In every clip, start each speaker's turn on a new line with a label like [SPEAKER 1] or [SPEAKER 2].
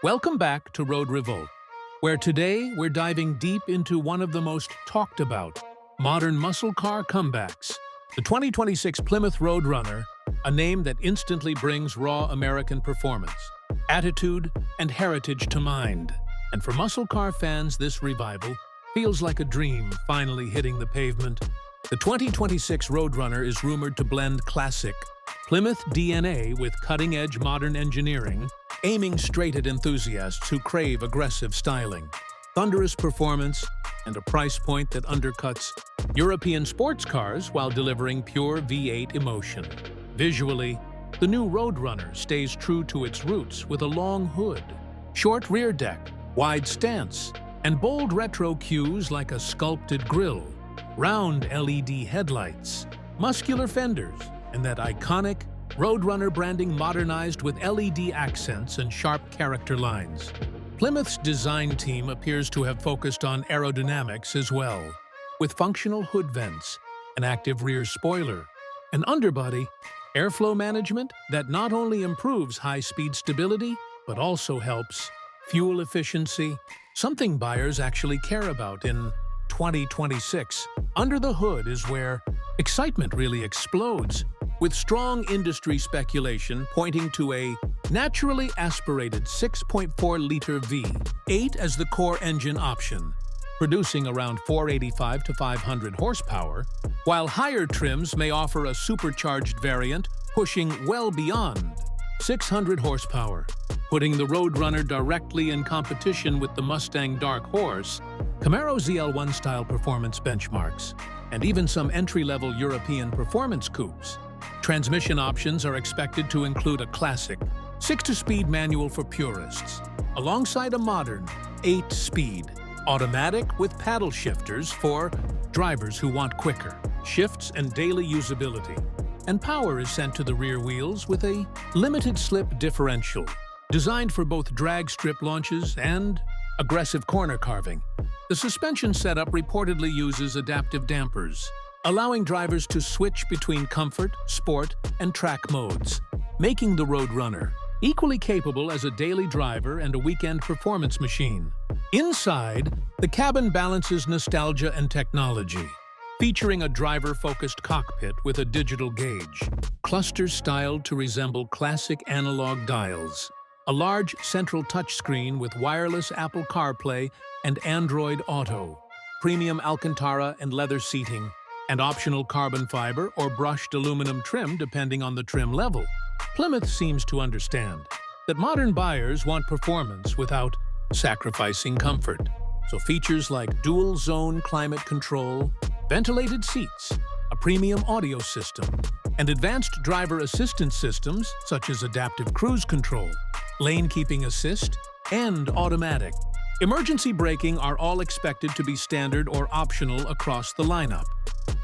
[SPEAKER 1] Welcome back to Road Revolt, where today we're diving deep into one of the most talked about modern muscle car comebacks, the 2026 Plymouth Roadrunner, a name that instantly brings raw American performance, attitude, and heritage to mind. And for muscle car fans, this revival feels like a dream finally hitting the pavement. The 2026 Roadrunner is rumored to blend classic Plymouth DNA with cutting-edge modern engineering, aiming straight at enthusiasts who crave aggressive styling, thunderous performance, and a price point that undercuts European sports cars while delivering pure V8 emotion. Visually, the new Roadrunner stays true to its roots with a long hood, short rear deck, wide stance, and bold retro cues like a sculpted grille, round LED headlights, muscular fenders, and that iconic Roadrunner branding modernized with LED accents and sharp character lines. Plymouth's design team appears to have focused on aerodynamics as well, with functional hood vents, an active rear spoiler, an underbody, airflow management that not only improves high-speed stability, but also helps fuel efficiency, something buyers actually care about in 2026. Under the hood is where excitement really explodes, with strong industry speculation pointing to a naturally aspirated 6.4-liter V8 as the core engine option, producing around 485 to 500 horsepower, while higher trims may offer a supercharged variant pushing well beyond 600 horsepower, putting the Roadrunner directly in competition with the Mustang Dark Horse, Camaro ZL1-style performance benchmarks, and even some entry-level European performance coupes. Transmission options are expected to include a classic 6-speed manual for purists, alongside a modern 8-speed automatic with paddle shifters for drivers who want quicker shifts and daily usability. And power is sent to the rear wheels with a limited slip differential, designed for both drag strip launches and aggressive corner carving. The suspension setup reportedly uses adaptive dampers, allowing drivers to switch between comfort, sport, and track modes, making the Roadrunner equally capable as a daily driver and a weekend performance machine. Inside, the cabin balances nostalgia and technology, featuring a driver-focused cockpit with a digital gauge, clusters styled to resemble classic analog dials, a large central touchscreen with wireless Apple CarPlay and Android Auto, premium Alcantara and leather seating, and optional carbon fiber or brushed aluminum trim depending on the trim level. Plymouth seems to understand that modern buyers want performance without sacrificing comfort. So features like dual-zone climate control, ventilated seats, a premium audio system, and advanced driver assistance systems such as adaptive cruise control, lane keeping assist, and automatic emergency braking are all expected to be standard or optional across the lineup.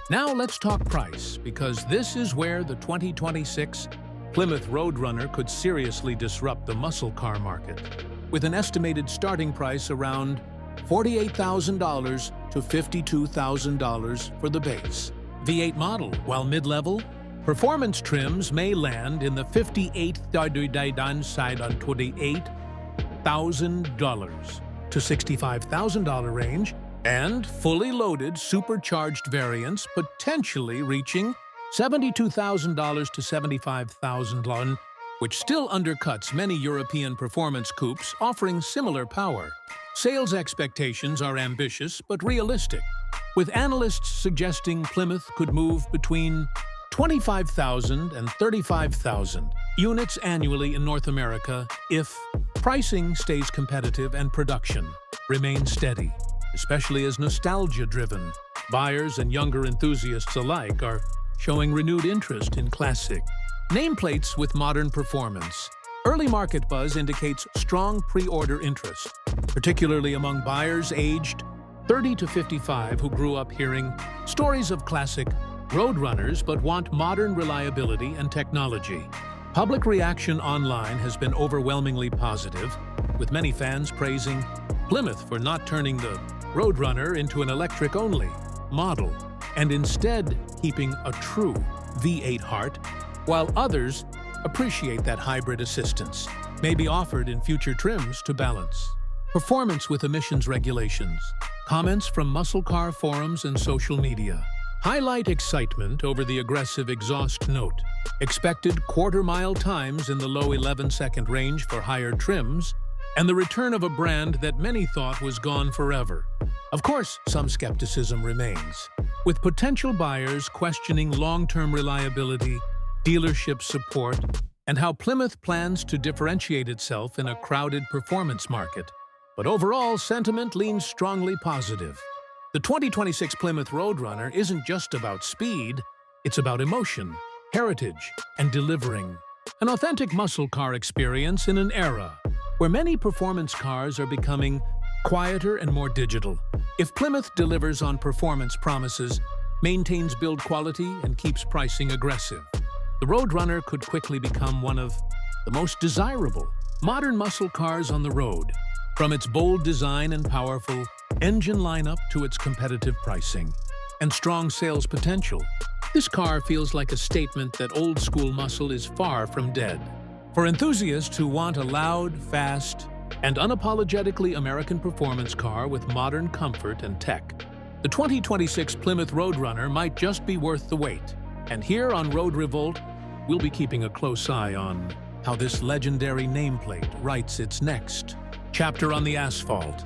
[SPEAKER 1] Now let's talk price, because this is where the 2026 Plymouth Roadrunner could seriously disrupt the muscle car market, with an estimated starting price around $48,000 to $52,000 for the base V8 model, while mid-level performance trims may land in the $58,000 to $65,000 range, and fully loaded supercharged variants potentially reaching $72,000 to $75,000, which still undercuts many European performance coupes offering similar power. Sales expectations are ambitious but realistic, with analysts suggesting Plymouth could move between 25,000 and 35,000 units annually in North America if pricing stays competitive and production remains steady, especially as nostalgia-driven buyers and younger enthusiasts alike are showing renewed interest in classic nameplates with modern performance. Early market buzz indicates strong pre-order interest, particularly among buyers aged 30 to 55 who grew up hearing stories of classic Roadrunners but want modern reliability and technology. Public reaction online has been overwhelmingly positive, with many fans praising Plymouth for not turning the Roadrunner into an electric-only model and instead keeping a true V8 heart, while others appreciate that hybrid assistance. may be offered in future trims to balance performance with emissions regulations. Comments from muscle car forums and social media highlight excitement over the aggressive exhaust note, expected quarter-mile times in the low 11-second range for higher trims, and the return of a brand that many thought was gone forever. Of course, some skepticism remains, with potential buyers questioning long-term reliability, dealership support, and how Plymouth plans to differentiate itself in a crowded performance market. But overall, sentiment leans strongly positive. The 2026 Plymouth Roadrunner isn't just about speed, it's about emotion, heritage, and delivering an authentic muscle car experience in an era where many performance cars are becoming quieter and more digital. If Plymouth delivers on performance promises, maintains build quality, and keeps pricing aggressive, the Roadrunner could quickly become one of the most desirable modern muscle cars on the road. From its bold design and powerful engine lineup to its competitive pricing and strong sales potential, this car feels like a statement that old-school muscle is far from dead. For enthusiasts who want a loud, fast, and unapologetically American performance car with modern comfort and tech, the 2026 Plymouth Roadrunner might just be worth the wait. And here on Road Revolt, we'll be keeping a close eye on how this legendary nameplate writes its next chapter on the asphalt.